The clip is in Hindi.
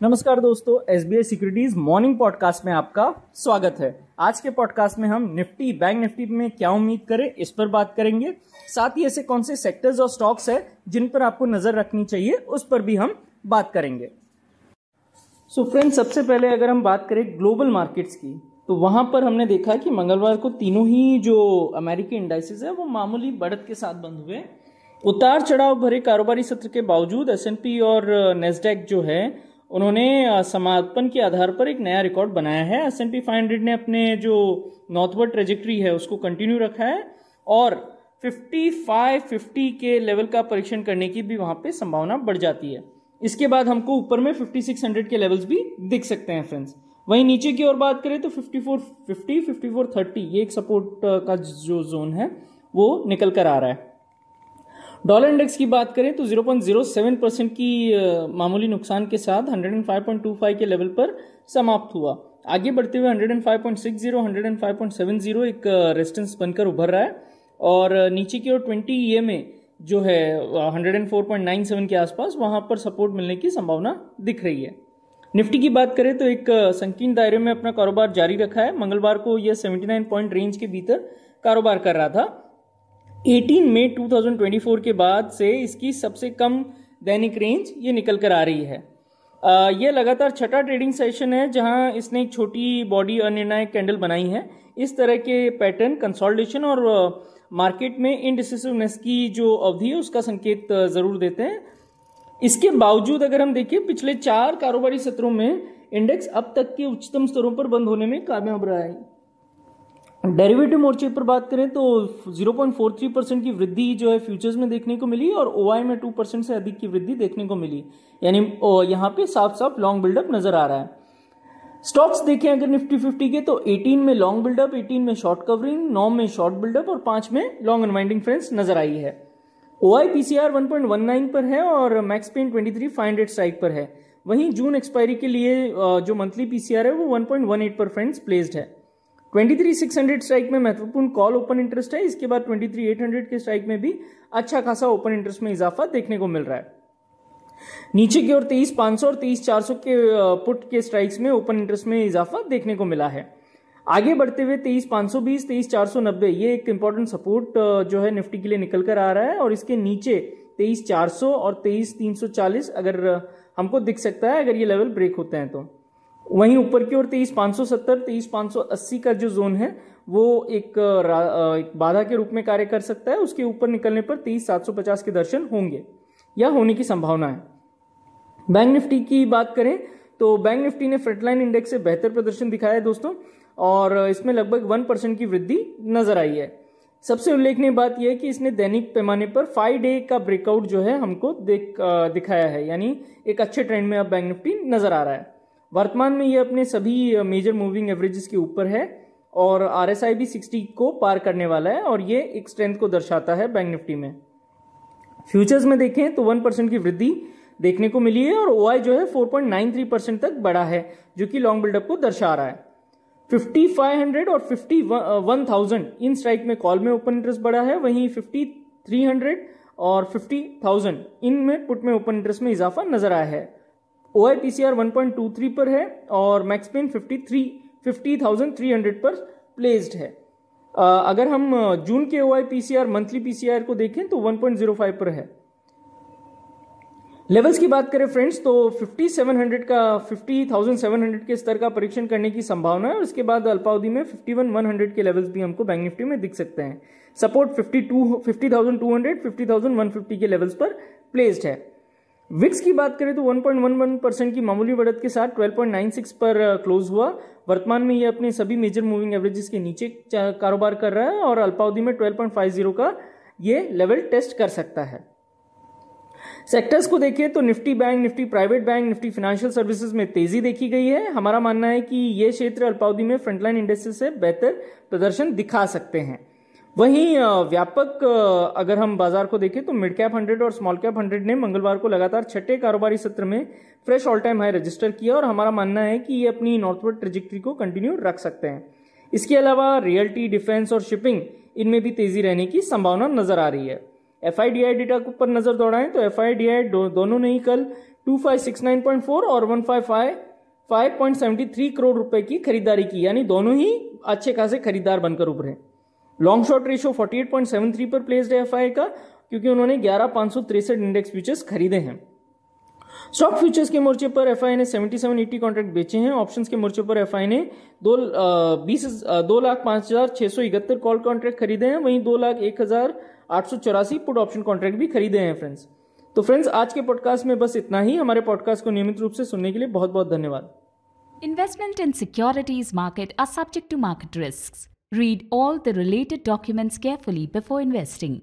नमस्कार दोस्तों, एसबीआई सिक्योरिटीज मॉर्निंग पॉडकास्ट में आपका स्वागत है। आज के पॉडकास्ट में हम निफ्टी, बैंक निफ्टी में क्या उम्मीद करें इस पर बात करेंगे। साथ ही ऐसे कौन से सेक्टर्स और स्टॉक्स है जिन पर आपको नजर रखनी चाहिए उस पर भी हम बात करेंगे। सो फ्रेंड्स, सबसे पहले अगर हम बात करें ग्लोबल मार्केट्स की, तो वहां पर हमने देखा कि मंगलवार को तीनों ही जो अमेरिकी इंडाइसेस है वो मामूली बढ़त के साथ बंद हुए। उतार चढ़ाव भरे कारोबारी सत्र के बावजूद एस&पी और नेस्डैक जो है उन्होंने समापन के आधार पर एक नया रिकॉर्ड बनाया है। एस&पी 500 ने अपने जो नॉर्थवर्ड ट्रेजेक्ट्री है उसको कंटिन्यू रखा है और 5550 के लेवल का परीक्षण करने की भी वहां पे संभावना बढ़ जाती है। इसके बाद हमको ऊपर में 5600 के लेवल्स भी दिख सकते हैं फ्रेंड्स। वहीं नीचे की ओर बात करें तो 5450, 5430 ये एक सपोर्ट का जो जोन है वो निकल कर आ रहा है। डॉलर इंडेक्स की बात करें तो 0.07% की मामूली नुकसान के साथ 105.25 के लेवल पर समाप्त हुआ। आगे बढ़ते हुए 105.60, 105.70 एक रेजिस्टेंस बनकर उभर रहा है और नीचे की ओर 20 EMA जो है 104.97 के आसपास वहां पर सपोर्ट मिलने की संभावना दिख रही है। निफ्टी की बात करें तो एक संकीर्ण दायरे में अपना कारोबार जारी रखा है। मंगलवार को यह 79 पॉइंट रेंज के भीतर कारोबार कर रहा था। 18 मई 2024 के बाद से इसकी सबसे कम दैनिक रेंज ये निकल कर आ रही है। यह लगातार छठा ट्रेडिंग सेशन है जहां इसने एक छोटी बॉडी अनिर्णायक कैंडल बनाई है। इस तरह के पैटर्न कंसोलिडेशन और मार्केट में इनडिसिसिवनेस की जो अवधि है उसका संकेत जरूर देते हैं। इसके बावजूद अगर हम देखें पिछले 4 कारोबारी सत्रों में इंडेक्स अब तक के उच्चतम स्तरों पर बंद होने में कामयाब रहा है। डेरिवेटिव मोर्चे पर बात करें तो 0.43% की वृद्धि जो है फ्यूचर्स में देखने को मिली और ओआई में 2% से अधिक की वृद्धि देखने को मिली। यानी यहाँ पे साफ साफ लॉन्ग बिल्डअप नजर आ रहा है। स्टॉक्स देखें अगर निफ्टी 50 के तो 18 में लॉन्ग बिल्डअप, 18 में शॉर्ट कवरिंग, 9 में शॉर्ट बिल्डअप और 5 में लॉन्ग अनवाइंडिंग फ्रेंड्स नजर आई है। ओआई पीसीआर 1.19 पर है और मैक्स पेन 23 500 स्ट्राइक पर है। वहीं जून एक्सपायरी के लिए जो मंथली पीसीआर है वो 1.18 पर फ्रेंड्स प्लेस्ड है। 23,600 स्ट्राइक में महत्वपूर्ण कॉल ओपन इंटरेस्ट है। इसके बाद 23,800 के स्ट्राइक में भी अच्छा खासा ओपन इंटरेस्ट में इजाफा देखने को मिल रहा है। नीचे की ओर 23,500 और 23,400 के पुट के स्ट्राइक्स में ओपन इंटरेस्ट में इजाफा देखने को मिला है। आगे बढ़ते हुए 23,520, 23,490 ये एक इंपॉर्टेंट सपोर्ट जो है निफ्टी के लिए निकल कर आ रहा है और इसके नीचे 23,400 और 23,340 अगर हमको दिख सकता है अगर ये लेवल ब्रेक होते हैं तो। वहीं ऊपर की ओर 23,570, 23,580 का जो जोन है वो एक बाधा के रूप में कार्य कर सकता है। उसके ऊपर निकलने पर 23,750 के दर्शन होंगे या होने की संभावना है। बैंक निफ्टी की बात करें तो बैंक निफ्टी ने फ्रंटलाइन इंडेक्स से बेहतर प्रदर्शन दिखाया है दोस्तों और इसमें लगभग 1% की वृद्धि नजर आई है। सबसे उल्लेखनीय बात यह है कि इसने दैनिक पैमाने पर 5 डे का ब्रेकआउट जो है हमको दिखाया है। यानी एक अच्छे ट्रेंड में अब बैंक निफ्टी नजर आ रहा है। वर्तमान में ये अपने सभी मेजर मूविंग एवरेजेस के ऊपर है और RSI भी 60 को पार करने वाला है और ये एक स्ट्रेंथ को दर्शाता है बैंक निफ्टी में। फ्यूचर्स में देखें तो 1% की वृद्धि देखने को मिली है और OI जो है 4.93% तक बढ़ा है जो कि लॉन्ग बिल्डअप को दर्शा रहा है। 5500 और 51,000 इन स्ट्राइक में कॉल में ओपन इंटरेस्ट बढ़ा है। वहीं 5300 और 50,000 इनमें पुट में ओपन इंटरेस्ट में इजाफा नजर आया है। OI PCR 1.23 पर है और मैक्स पेन 50,300 पर प्लेस्ड है। अगर हम जून के OI PCR मंथली PCR को देखें तो 1.05 पर है। लेवल्स की बात करें फ्रेंड्स तो 50,700 के स्तर का परीक्षण करने की संभावना है और इसके बाद अल्पावधि में 51,100 के लेवल्स भी हमको बैंक निफ्टी में दिख सकते हैं। सपोर्ट 50,200, 50,150 के लेवल्स पर प्लेस्ड है। विक्स की बात करें तो 1.11% की मामूली बढ़त के साथ 12.96 पर क्लोज हुआ। वर्तमान में यह अपने सभी मेजर मूविंग एवरेजेस के नीचे कारोबार कर रहा है और अल्पावधि में 12.50 का ये लेवल टेस्ट कर सकता है। सेक्टर्स को देखें तो Nifty bank, Nifty private bank, Nifty financial services में तेजी देखी गई है। हमारा मानना है कि ये क्षेत्र अल्पावधि में फ्रंटलाइन इंडेक्सेस से बेहतर प्रदर्शन दिखा सकते हैं। वहीं व्यापक अगर हम बाजार को देखें तो मिड कैप 100 और स्मॉल कैप 100 ने मंगलवार को लगातार छठे कारोबारी सत्र में fresh all time high register किया और हमारा मानना है कि ये अपनी नॉर्थवर्ड ट्रेजेक्ट्री को कंटिन्यू रख सकते हैं। इसके अलावा रियल्टी, डिफेंस और शिपिंग इनमें भी तेजी रहने की संभावना नजर आ रही है। FIDI डेटा पर नजर दौड़ाएं तो FIDI दोनों ने ही कल 2569.4 और 155.73 करोड़ रुपए की खरीदारी की, यानी दोनों ही अच्छे खासे खरीदार बनकर उभरे। लॉन्ग शॉर्ट रेशियो 48.73 पर प्लेस्ड है एफआई का, क्योंकि उन्होंने 11,563 इंडेक्स फ्यूचर्स खरीदे हैं। स्टॉक फ्यूचर्स के मोर्चे पर एफआई ने 7780 कॉन्ट्रैक्ट बेचे हैं। ऑप्शंस के मोर्चे पर एफआई ने 2,05,671 कॉल कॉन्ट्रैक्ट खरीदे हैं, वहीं 2,01,884 पुट ऑप्शन कॉन्ट्रैक्ट भी खरीदे हैं फ्रेंड्स। तो फ्रेंड्स, आज के पॉडकास्ट में बस इतना ही। हमारे पॉडकास्ट को नियमित रूप से सुनने के लिए बहुत बहुत धन्यवाद। Investment in securities market are subject to market risks. Read all the related documents carefully before investing.